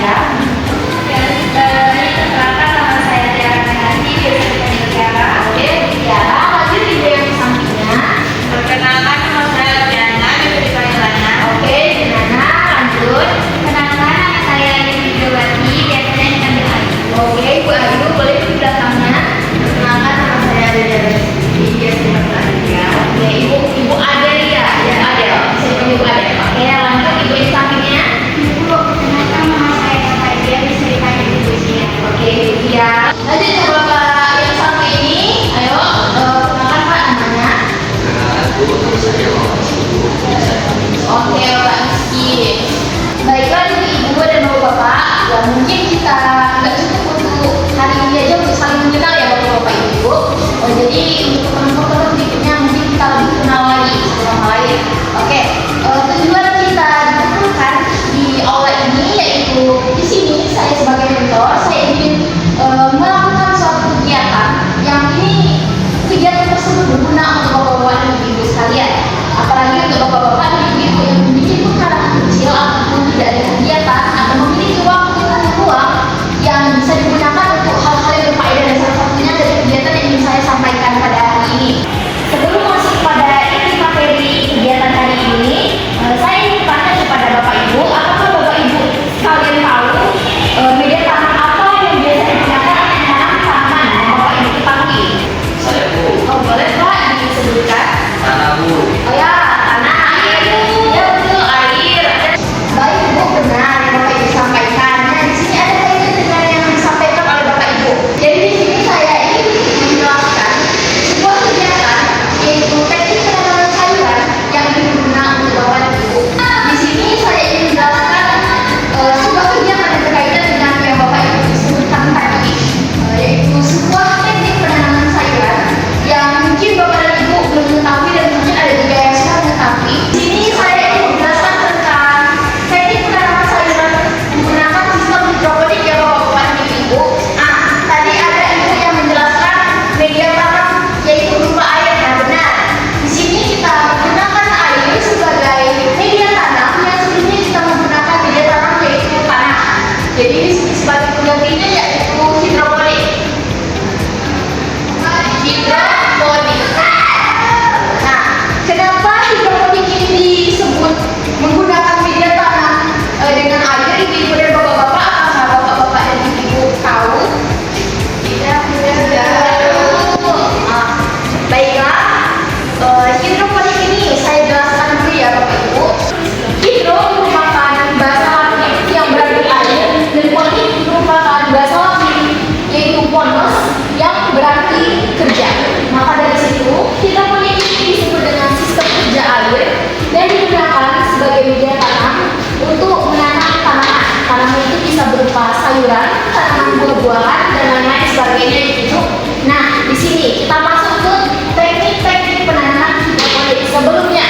ya. Perkenalkan nama saya Tiara Nanti, biasa dipanggil Tiara. Oke, Tiara. Lanjut ibu yang di sampingnya. Perkenalkan nama saya Diana, bisa dipanggil Lana. Oke, Nana. Lanjut. Kenalkan nama saya Widowati, biasanya dipanggil Ayu. Oke, Ibu Ayu boleh di belakangnya. Perkenalkan nama saya Adel, biasa dipanggil Adel. Oke, Ibu Adel ya. Ya, Adel. Saya panggil Ibu Adel. Oke, lanjut ibu di sampingnya. Bu, kenalkan nama saya Fatia, bisa dipanggil Ibu Sia. Oke, iya. Lanjut ke Bapak yang satu ini. Ayo, kenalkan Pak namanya. Bu, nama saya Muhammad Sibu, biasa dipanggil Oke, Pak Rizky. Baiklah ibu-ibu dan bapak-bapak, ya mungkin kita nggak cukup untuk hari ini aja untuk saling mengenal ya bapak-bapak ibu. Jadi untuk pertemuan berikutnya mungkin kita lebih kenal lagi satu sama lain. Oke, tujuan kita dikumpulkan di aula ini yaitu di sini saya sebagai mentor saya ingin melakukan suatu kegiatan yang ini kegiatan tersebut berguna untuk bapak-bapak dan ibu sekalian. Apalagi untuk bapak-bapak dan ibu yang memiliki anak kecil ataupun tidak ada kegiatan atau memiliki waktu luang yang bisa digunakan untuk hal-hal yang berfaedah dan salah satunya dari kegiatan yang ingin saya sampaikan pada hari ini. Sebelum masuk pada inti materi kegiatan hari ini, saya ingin tanya kepada bapak ibu, apakah bapak ibu kalian tahu media tanam apa yang biasa digunakan untuk menanam tanaman yang bapak ibu ketahui? saya Bu, Oh boleh Pak disebutkan? Nana Bu. Oh ya, tanah air. Ya betul, air. Baik Bu, benar yang Bapak Ibu sampaikan. Nah, di sini ada kaitan dengan yang disampaikan oleh Bapak Ibu. Jadi di sini saya ingin menjelaskan sebuah kegiatan yaitu teknik penanaman sayuran yang berguna untuk Bapak dan Ibu. Di sini saya ingin menjelaskan sebuah kegiatan yang berkaitan dengan yang Bapak Ibu sebutkan tadi, yaitu sebuah teknik penanaman sayuran yang mungkin Bapak dan Ibu belum mengetahui dan mungkin ada juga yang sudah mengetahui. Di sini saya ingin menjelaskan tentang teknik penanaman sayuran menggunakan sistem hidroponik ya Bapak dan Ibu. Nah, tadi ada Ibu yang menjelaskan media tanam yaitu berupa air. Nah, benar. Di sini kita menggunakan air sebagai media tanam yang sebelumnya kita menggunakan media tanam yaitu tanah. Jadi di sini sebagai penggantinya yaitu hidroponik. Hidroponik. Nah, kenapa hidroponik ini disebut menggunakan media tanam dengan air? Ibu dan bapak-bapak, apakah bapak-bapak dan ibu tahu? Tidak tahu. Baiklah, hidroponik ini saya jelaskan dulu ya bapak ibu. Hidro merupakan bahasa Latin yang berarti air dan ponik merupakan bahasa Latin yaitu ponos yang berarti kerja. Maka dari situ hidroponik ini disebut dengan sistem kerja air dan digunakan sebagai media tanam untuk menanam tanaman. Tanaman itu bisa berupa sayuran, tanaman buah-buahan dan lain-lain sebagainya gitu. Nah, di sini kita masuk ke teknik-teknik penanaman hidroponik. Sebelumnya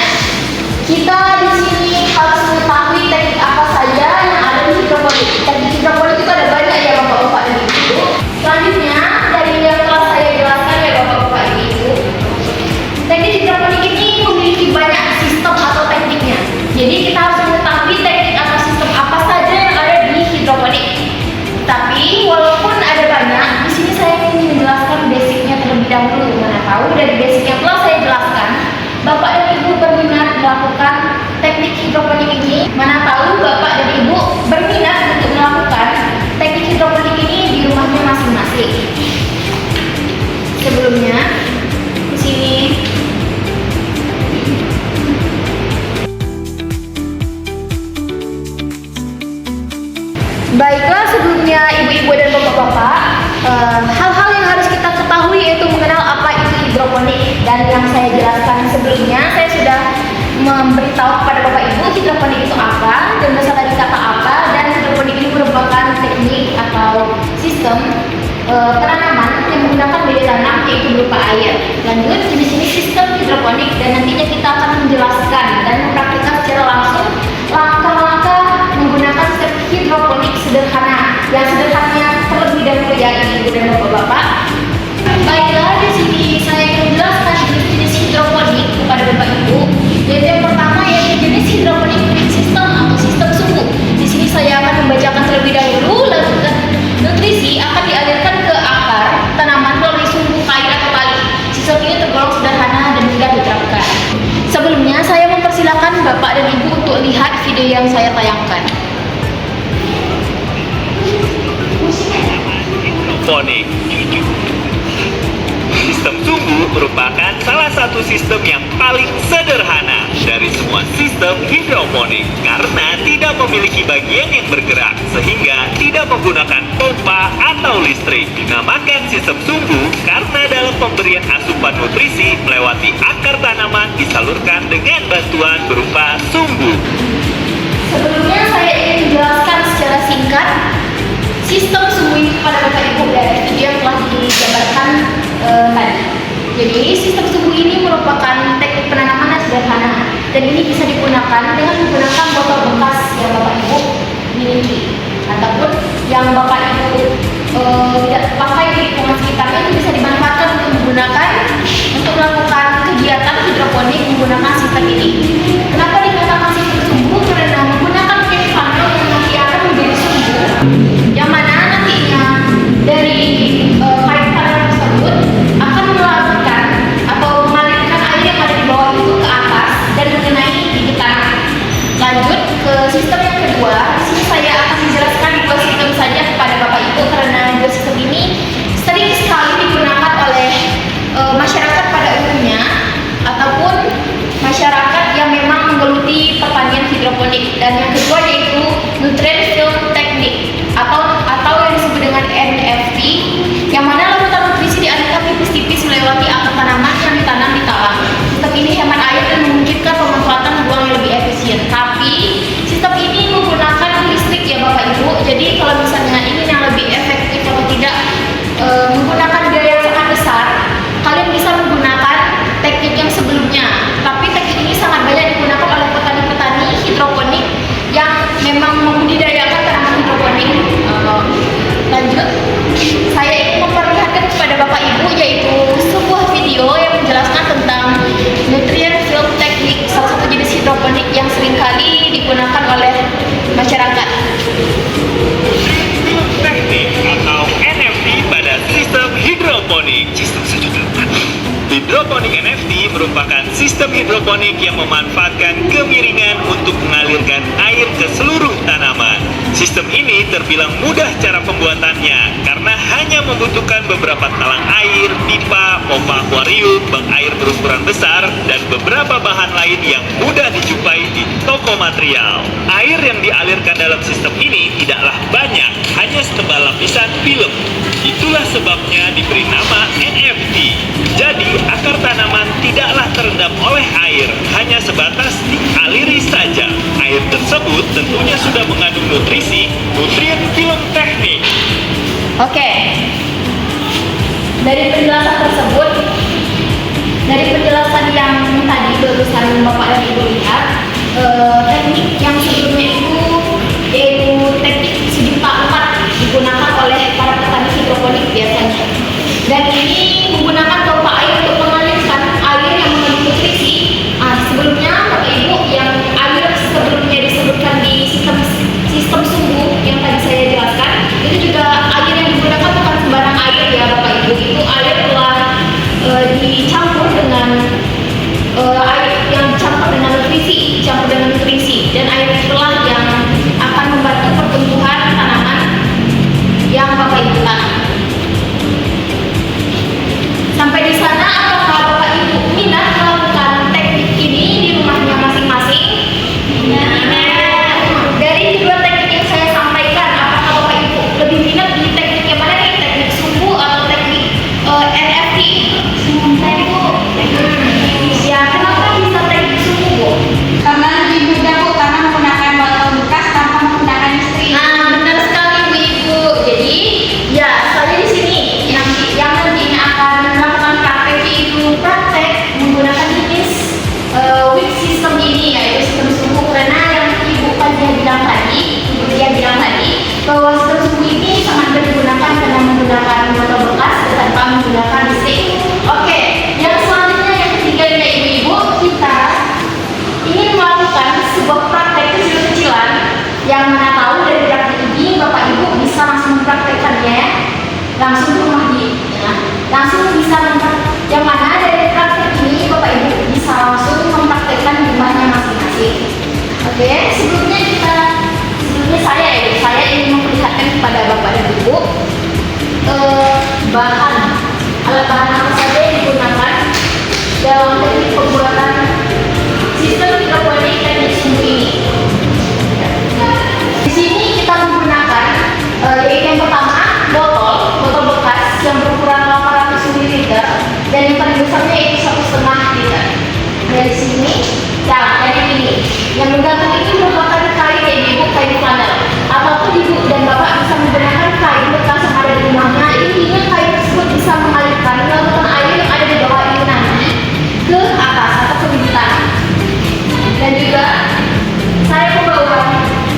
kita di sini harus mengetahui teknik apa saja yang ada di hidroponik. Teknik hidroponik itu ada banyak ya bapak-bapak dan ibu. Selanjutnya dari yang telah saya jelaskan ya bapak-bapak dan ibu, teknik hidroponik ini memiliki banyak sistem atau tekniknya. Jadi kita harus mengetahui teknik atau sistem apa saja yang ada di hidroponik. Tapi walaupun ada banyak, di sini saya ingin menjelaskan basicnya terlebih dahulu. Mana tahu dari basic yang telah saya jelaskan, Bapak dan Ibu berminat melakukan teknik hidroponik ini. Mana tahu Bapak dan Ibu berminat untuk melakukan teknik hidroponik ini di rumahnya masing-masing. Sebelumnya, di sini baiklah, sebelumnya ibu-ibu dan bapak-bapak, hal-hal yang harus kita ketahui yaitu mengenal apa itu hidroponik. Dan yang saya jelaskan sebelumnya, saya sudah memberitahu kepada bapak ibu hidroponik itu apa dan berasal dari kata apa, dan hidroponik ini merupakan teknik atau sistem penanaman yang menggunakan media tanam yaitu berupa air. Lanjut, di sini sistem hidroponik dan nantinya kita akan menjelaskan dan mempraktikkan secara langsung langkah-langkah menggunakan sistem hidroponik sederhana. Yang sederhananya terlebih dahulu ya ibu dan bapak-bapak. Baiklah, di sini saya akan menjelaskan jenis hidroponik kepada bapak ibu. Yaitu yang pertama yaitu jenis hidroponik system atau sistem suhu. Di sini saya akan membacakan terlebih dahulu video yang saya tayangkan. Hidroponik. Sistem sumbu merupakan salah satu sistem yang paling sederhana dari semua sistem hidroponik karena tidak memiliki bagian yang bergerak sehingga tidak menggunakan pompa atau listrik. Dinamakan sistem sumbu karena dalam pemberian asupan nutrisi melewati akar tanaman disalurkan dengan bantuan berupa sumbu. Sebelumnya saya ingin menjelaskan secara singkat sistem sumbu ini kepada Bapak Ibu dari video yang telah dijabarkan tadi. Jadi sistem sumbu ini merupakan teknik penanaman yang sederhana dan ini bisa digunakan dengan menggunakan botol bekas yang Bapak Ibu miliki ataupun yang Bapak Ibu tidak pakai di lingkungan sekitarnya itu bisa dimanfaatkan untuk melakukan kegiatan hidroponik menggunakan sistem ini. Kenapa dikatakan sistem sumbu? Karena menggunakan cake funnel yang nanti akan menjadi sumbu yang mana nantinya dari pipe funnel tersebut akan melakukan atau mengalirkan air yang ada di bawah itu ke atas dan mengenai bibit tanah. Lanjut ke sistem yang kedua, di sini saya akan menjelaskan dua sistem saja kepada Bapak Ibu karena dua sistem ini sering sekali digunakan oleh masyarakat pada umumnya ataupun masyarakat yang memang menggeluti pertanian hidroponik. Dan yang kedua yaitu nutrient film technique atau yang disebut dengan NFT, yang mana larutan nutrisi dialirkan tipis-tipis melewati akar tanaman yang ditanam di talang. Sistem ini hemat air dan memungkinkan pemanfaatan buang yang lebih efisien. Tapi sistem ini menggunakan listrik ya Bapak Ibu. Jadi kalau misalnya ingin yang lebih efektif atau tidak menggunakan biaya yang sangat besar, kalian bisa menggunakan teknik yang sebelumnya. Tapi teknik ini sangat banyak digunakan oleh petani-petani hidroponik yang memang membudidayakan tanaman hidroponik. Lanjut, saya ingin memperlihatkan kepada Bapak Ibu yaitu sebuah video yang menjelaskan tentang nutrient film technique, salah satu jenis hidroponik yang seringkali digunakan oleh masyarakat. Film teknik atau NFT pada sistem hidroponik. Hidroponik NFT merupakan sistem hidroponik yang memanfaatkan kemiringan untuk mengalirkan air ke seluruh tanaman. Sistem ini terbilang mudah cara pembuatannya karena hanya membutuhkan beberapa talang air, pipa, pompa akuarium, bank air berukuran besar, dan beberapa bahan lain yang mudah dijumpai di toko material. Air yang dialirkan dalam sistem ini tidaklah banyak, hanya setebal lapisan film. Itulah sebabnya diberi nama NFT. Jadi, akar tanaman tidaklah terendam oleh air, hanya sebatas dialiri saja. Air tersebut tentunya sudah mengandung nutrisi, nutrien film teknik. Oke. Dari penjelasan tersebut, dari penjelasan yang tadi barusan Bapak dan Ibu lihat, teknik yang sebelumnya itu yaitu teknik sejuta 4 digunakan oleh para petani hidroponik biasanya. Dan ini menggunakan pompa air untuk mengalirkan air yang mengandung nutrisi. Sebelumnya Bapak Ibu yang air sebelumnya disebutkan di sistem sumbu yang tadi saya jelaskan, itu juga air yang digunakan bukan sembarang air ya Bapak Ibu. Itu air telah dicampur dengan air yang dicampur dengan nutrisi, dan air itulah yang akan membantu pertumbuhan tanaman yang Bapak Ibu tanam. Sampai di sana, apakah Bapak Ibu minat melakukan teknik ini di rumahnya masing-masing? Dari dua teknik yang saya sampaikan, apakah Bapak Ibu lebih minat di teknik yang mana nih? Teknik sumbu atau teknik NFT? Sumbu, Bu. Ya, kenapa bisa teknik sumbu, Bu? Karena lebih mudah Bu, karena menggunakan botol bekas tanpa menggunakan listrik. Benar sekali Bu Ibu. Jadi, ya saya di sini yang nantinya akan melakukan praktek itu praktek menggunakan jenis wick system ini, yaitu sistem sumbu. Karena yang Ibu bilang tadi bahwa sistem sumbu ini sangat mudah digunakan karena menggunakan botol bekas tanpa menggunakan listrik. Oke, yang selanjutnya yang ketiga ya Ibu-ibu, kita ingin melakukan sebuah praktek kecil-kecilan yang mana tahu dari praktek ini Bapak Ibu bisa langsung mempraktekkannya langsung di rumah langsung bisa yang mana dari praktek ini Bapak Ibu bisa langsung mempraktekkan di rumahnya masing-masing. Oke, sebelumnya misalnya itu 1,5 liter. Dari sini, dan dari ini. Yang menggantung ini merupakan kain ya ibu, kain flanel. Apapun ibu dan bapak bisa menggunakan kain bekas yang ada di rumahnya. Intinya kain tersebut bisa mengalirkan lautan air yang ada di bawah ini nanti ke atas atau ke bibir tanah. Dan juga saya membawa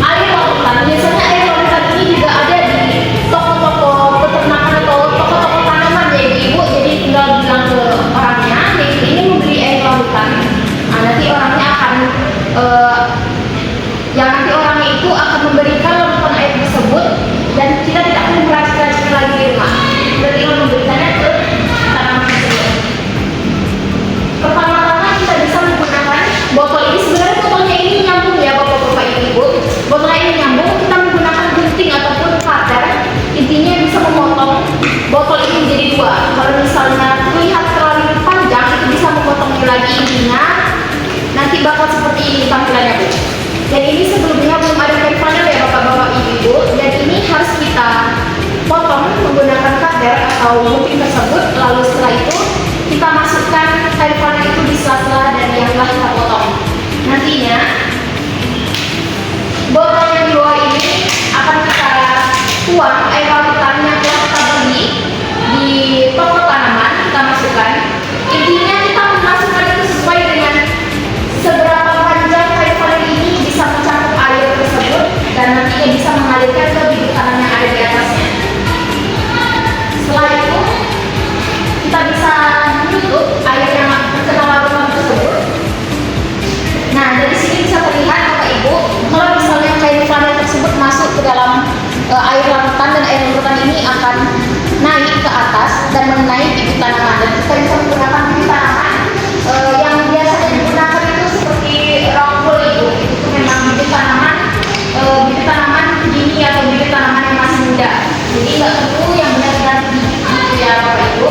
air lautan. Biasanya air lautan ini juga ada di toko-toko peternakan atau toko-toko tanaman ya ibu. Jadi tinggal bilang ke orangnya, ini membeli air lautan. Nah, nanti orangnya akan nanti orangnya itu akan memberikan lautan air tersebut dan kita tidak perlu meracik-racik lagi di rumah. Kita tinggal memberikannya ke tanaman tersebut. Pertama-tama kita bisa menggunakan botol ini. Sebenarnya botolnya ini nyambung ya bapak-bapak ibu. Botolnya ini nyambung. Kita menggunakan gunting ataupun cutter. Intinya bisa memotong botol ini menjadi dua. Kalau misalnya terlihat terlalu panjang, itu bisa memotongnya lagi. Intinya nanti bakal seperti ini tampilannya bu. Dan ini sebelumnya belum ada kain flanel ya bapak-bapak ibu. Dan ini harus kita potong menggunakan cutter atau gunting tersebut. Lalu setelah itu kita masukkan kain flanel itu di sela-sela dan yang telah kita potong. Nantinya botol yang di bawah ini akan kita tuang air lautan yang telah kita beli di toko tanaman, kita masukkan. Intinya kita memasukkan itu sesuai dengan seberapa panjang kain flanel ini bisa mencakup air tersebut dan nantinya bisa mengalirkan ke bibir tanah yang ada di atasnya. Setelah itu kita bisa menutup air yang terkena larutan tersebut. Nah, dari sini bisa terlihat bapak ibu, kalau misalnya kain flanel tersebut masuk ke dalam air larutan dan air larutan ini akan naik ke atas dan mengenai bibit tanaman. Dan kita bisa menggunakan bibit tanaman yang biasanya digunakan itu seperti rockwool itu memang bibit tanaman gini atau bibit tanaman yang masih muda. Jadi nggak perlu yang benar-benar bibit gitu ya bapak ibu.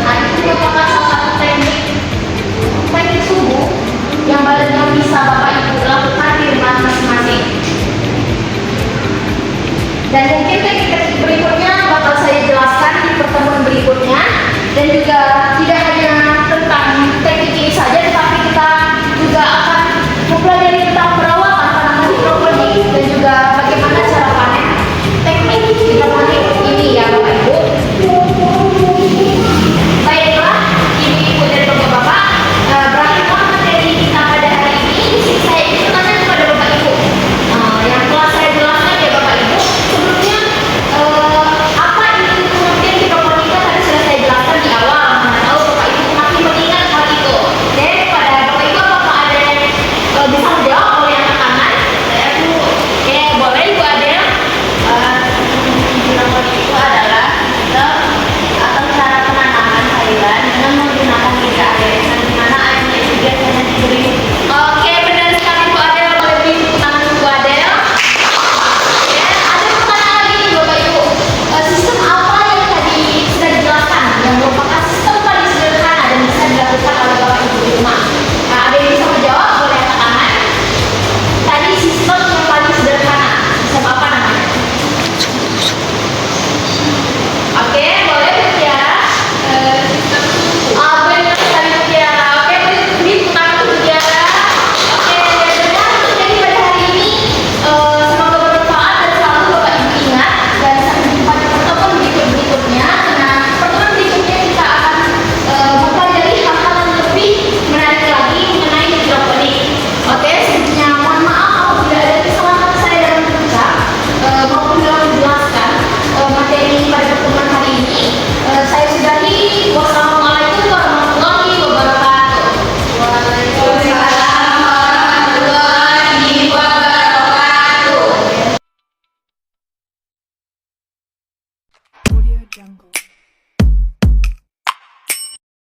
Nah, itu merupakan salah satu teknik subuh yang bisa bapak ibu lakukan di rumah masing-masing. Dan mungkin teknik berikutnya bakal saya jelaskan di pertemuan berikutnya. Dan juga tidak